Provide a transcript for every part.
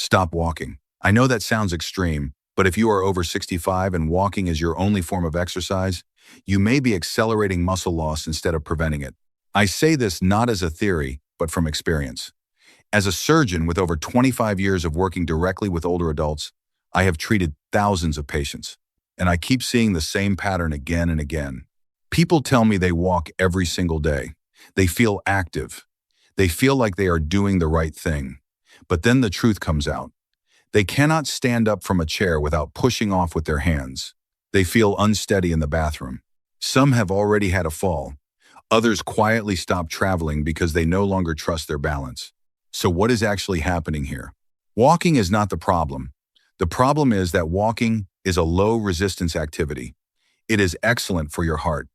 Stop walking. I know that sounds extreme, but if you are over 65 and walking is your only form of exercise, you may be accelerating muscle loss instead of preventing it. I say this not as a theory, but from experience. As a surgeon with over 25 years of working directly with older adults, I have treated thousands of patients, and I keep seeing the same pattern again and again. People tell me they walk every single day. They feel active. They feel like they are doing the right thing. But then the truth comes out. They cannot stand up from a chair without pushing off with their hands. They feel unsteady in the bathroom. Some have already had a fall. Others quietly stop traveling because they no longer trust their balance. So what is actually happening here? Walking is not the problem. The problem is that walking is a low-resistance activity. It is excellent for your heart.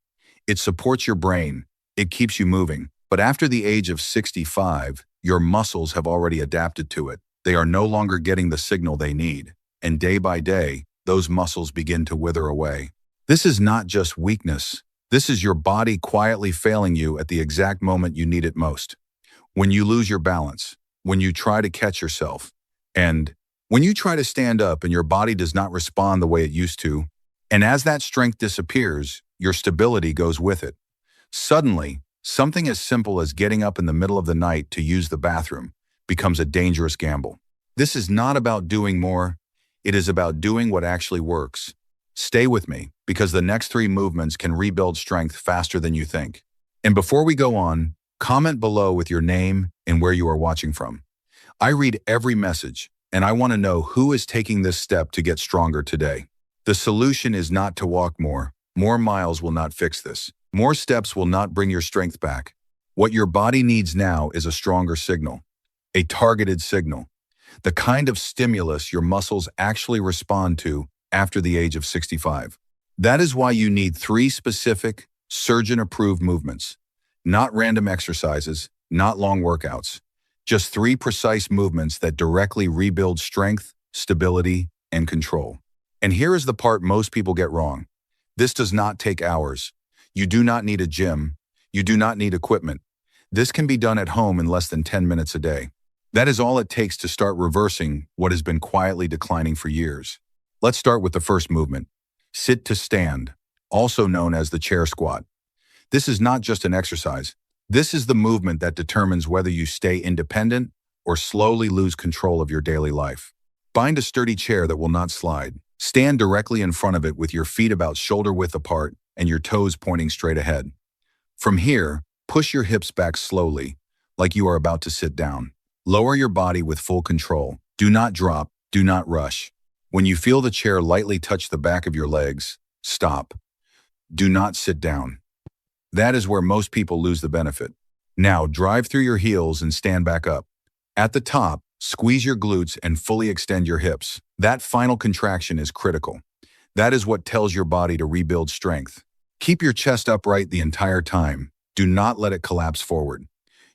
It supports your brain. It keeps you moving. But after the age of 65, your muscles have already adapted to it. They are no longer getting the signal they need. And day by day, those muscles begin to wither away. This is not just weakness. This is your body quietly failing you at the exact moment you need it most. When you lose your balance, when you try to catch yourself, and when you try to stand up and your body does not respond the way it used to, and as that strength disappears, your stability goes with it. Suddenly, something as simple as getting up in the middle of the night to use the bathroom becomes a dangerous gamble. This is not about doing more. It is about doing what actually works. Stay with me, because the next 3 movements can rebuild strength faster than you think. And before we go on, comment below with your name and where you are watching from. I read every message, and I want to know who is taking this step to get stronger today. The solution is not to walk more. More miles will not fix this. More steps will not bring your strength back. What your body needs now is a stronger signal, a targeted signal, the kind of stimulus your muscles actually respond to after the age of 65. That is why you need 3 specific, surgeon-approved movements. Not random exercises, not long workouts. Just 3 precise movements that directly rebuild strength, stability, and control. And here is the part most people get wrong. This does not take hours. You do not need a gym. You do not need equipment. This can be done at home in less than 10 minutes a day. That is all it takes to start reversing what has been quietly declining for years. Let's start with the first movement. Sit to stand, also known as the chair squat. This is not just an exercise. This is the movement that determines whether you stay independent or slowly lose control of your daily life. Find a sturdy chair that will not slide. Stand directly in front of it with your feet about shoulder width apart and your toes pointing straight ahead. From here, push your hips back slowly, like you are about to sit down. Lower your body with full control. Do not drop, do not rush. When you feel the chair lightly touch the back of your legs, stop. Do not sit down. That is where most people lose the benefit. Now drive through your heels and stand back up. At the top, squeeze your glutes and fully extend your hips. That final contraction is critical. That is what tells your body to rebuild strength. Keep your chest upright the entire time. Do not let it collapse forward.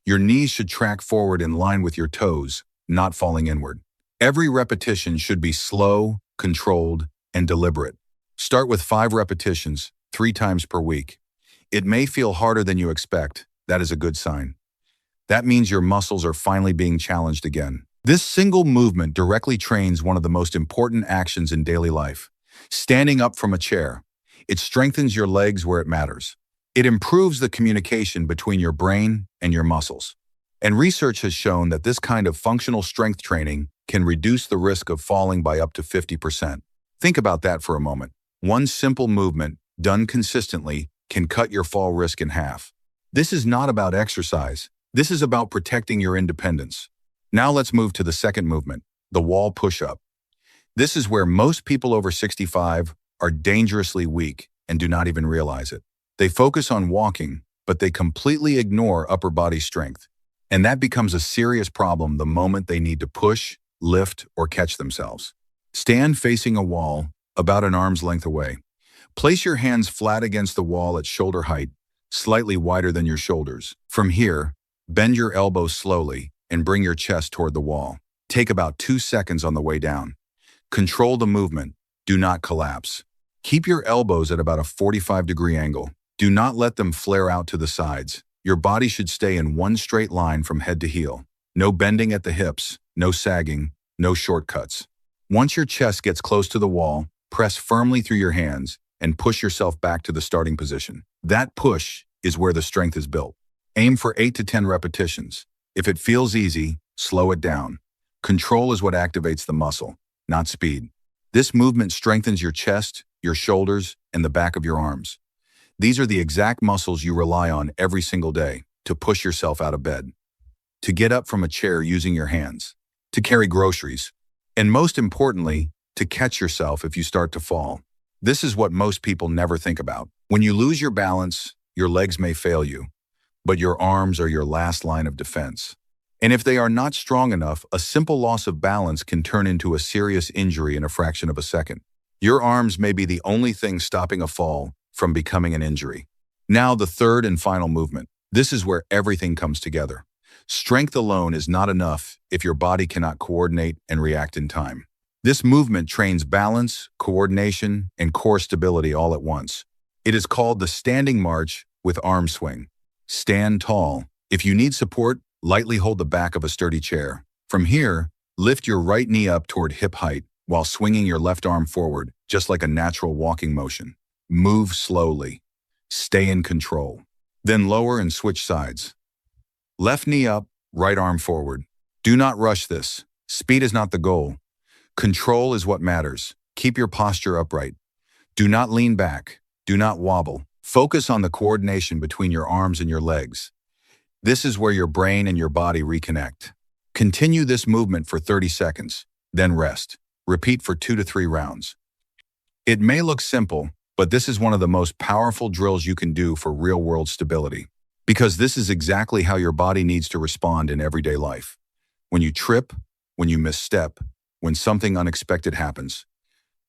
Your knees should track forward in line with your toes, not falling inward. Every repetition should be slow, controlled, and deliberate. Start with 5 repetitions, 3 times per week. It may feel harder than you expect. That is a good sign. That means your muscles are finally being challenged again. This single movement directly trains one of the most important actions in daily life, standing up from a chair. It strengthens your legs where it matters. It improves the communication between your brain and your muscles. And research has shown that this kind of functional strength training can reduce the risk of falling by up to 50%. Think about that for a moment. One simple movement, done consistently, can cut your fall risk in half. This is not about exercise. This is about protecting your independence. Now let's move to the second movement, the wall push-up. This is where most people over 65 are dangerously weak and do not even realize it. They focus on walking, but they completely ignore upper body strength. And that becomes a serious problem the moment they need to push, lift, or catch themselves. Stand facing a wall, about an arm's length away. Place your hands flat against the wall at shoulder height, slightly wider than your shoulders. From here, bend your elbows slowly and bring your chest toward the wall. Take about 2 seconds on the way down. Control the movement. Do not collapse. Keep your elbows at about a 45-degree angle. Do not let them flare out to the sides. Your body should stay in one straight line from head to heel. No bending at the hips, no sagging, no shortcuts. Once your chest gets close to the wall, press firmly through your hands and push yourself back to the starting position. That push is where the strength is built. Aim for 8 to 10 repetitions. If it feels easy, slow it down. Control is what activates the muscle, not speed. This movement strengthens your chest, your shoulders, and the back of your arms. These are the exact muscles you rely on every single day to push yourself out of bed, to get up from a chair using your hands, to carry groceries, and most importantly, to catch yourself if you start to fall. This is what most people never think about. When you lose your balance, your legs may fail you, but your arms are your last line of defense. And if they are not strong enough, a simple loss of balance can turn into a serious injury in a fraction of a second. Your arms may be the only thing stopping a fall from becoming an injury. Now, the third and final movement. This is where everything comes together. Strength alone is not enough if your body cannot coordinate and react in time. This movement trains balance, coordination, and core stability all at once. It is called the standing march with arm swing. Stand tall. If you need support, lightly hold the back of a sturdy chair. From here, lift your right knee up toward hip height while swinging your left arm forward, just like a natural walking motion. Move slowly. Stay in control. Then lower and switch sides. Left knee up, right arm forward. Do not rush this. Speed is not the goal. Control is what matters. Keep your posture upright. Do not lean back. Do not wobble. Focus on the coordination between your arms and your legs. This is where your brain and your body reconnect. Continue this movement for 30 seconds, then rest. Repeat for 2 to 3 rounds. It may look simple, but this is one of the most powerful drills you can do for real-world stability. Because this is exactly how your body needs to respond in everyday life. When you trip, when you misstep, when something unexpected happens,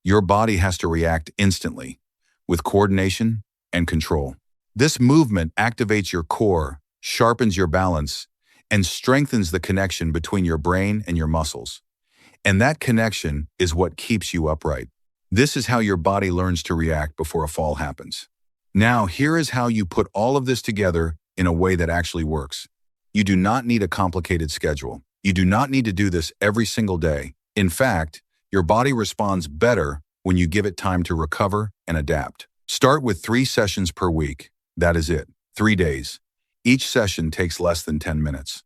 your body has to react instantly, with coordination and control. This movement activates your core, sharpens your balance, and strengthens the connection between your brain and your muscles. And that connection is what keeps you upright. This is how your body learns to react before a fall happens. Now, here is how you put all of this together in a way that actually works. You do not need a complicated schedule. You do not need to do this every single day. In fact, your body responds better when you give it time to recover and adapt. Start with 3 sessions per week. That is it. 3 days. Each session takes less than 10 minutes.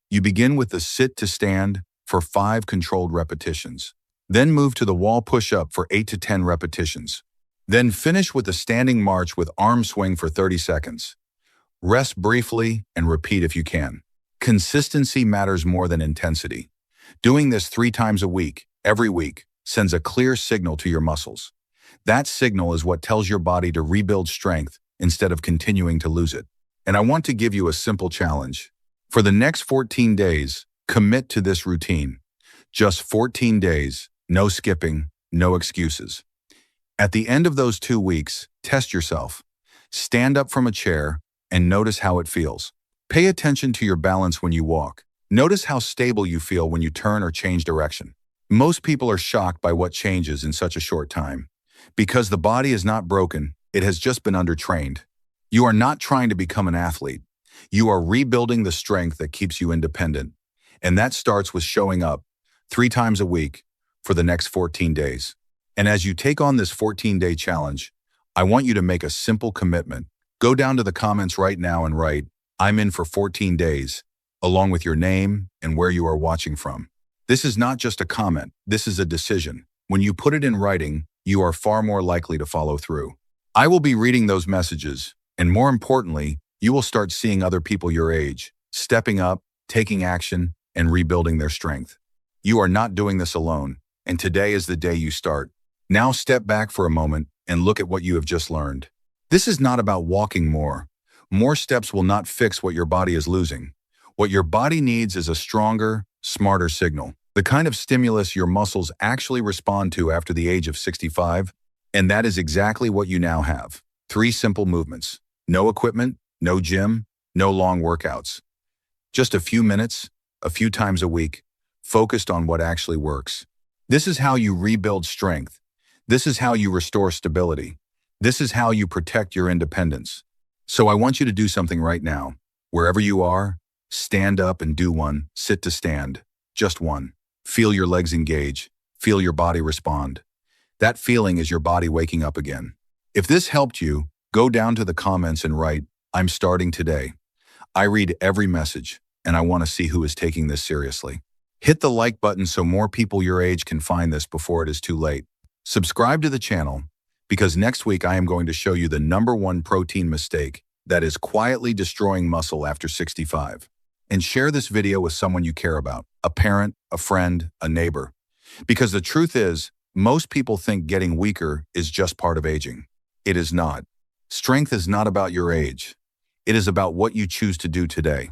You begin with the sit to stand for 5 controlled repetitions. Then move to the wall push-up for 8 to 10 repetitions. Then finish with the standing march with arm swing for 30 seconds. Rest briefly and repeat if you can. Consistency matters more than intensity. Doing this 3 times a week, every week, sends a clear signal to your muscles. That signal is what tells your body to rebuild strength instead of continuing to lose it. And I want to give you a simple challenge. For the next 14 days, commit to this routine. Just 14 days, no skipping, no excuses. At the end of those 2 weeks, test yourself. Stand up from a chair and notice how it feels. Pay attention to your balance when you walk. Notice how stable you feel when you turn or change direction. Most people are shocked by what changes in such a short time. Because the body is not broken, it has just been undertrained. You are not trying to become an athlete. You are rebuilding the strength that keeps you independent. And that starts with showing up 3 times a week for the next 14 days. And as you take on this 14-day challenge, I want you to make a simple commitment. Go down to the comments right now and write, "I'm in for 14 days," along with your name and where you are watching from. This is not just a comment, this is a decision. When you put it in writing, you are far more likely to follow through. I will be reading those messages, and more importantly, you will start seeing other people your age, stepping up, taking action, and rebuilding their strength. You are not doing this alone, and today is the day you start. Now step back for a moment and look at what you have just learned. This is not about walking more. More steps will not fix what your body is losing. What your body needs is a stronger, smarter signal. The kind of stimulus your muscles actually respond to after the age of 65, and that is exactly what you now have. 3 simple movements. No equipment, no gym, no long workouts. Just a few minutes, a few times a week, focused on what actually works. This is how you rebuild strength. This is how you restore stability. This is how you protect your independence. So I want you to do something right now. Wherever you are, stand up and do one, sit to stand. Just one. Feel your legs engage. Feel your body respond. That feeling is your body waking up again. If this helped you, go down to the comments and write, "I'm starting today." I read every message, and I want to see who is taking this seriously. Hit the like button so more people your age can find this before it is too late. Subscribe to the channel, because next week I am going to show you the #1 protein mistake that is quietly destroying muscle after 65. And share this video with someone you care about, a parent, a friend, a neighbor. Because the truth is, most people think getting weaker is just part of aging. It is not. Strength is not about your age. It is about what you choose to do today.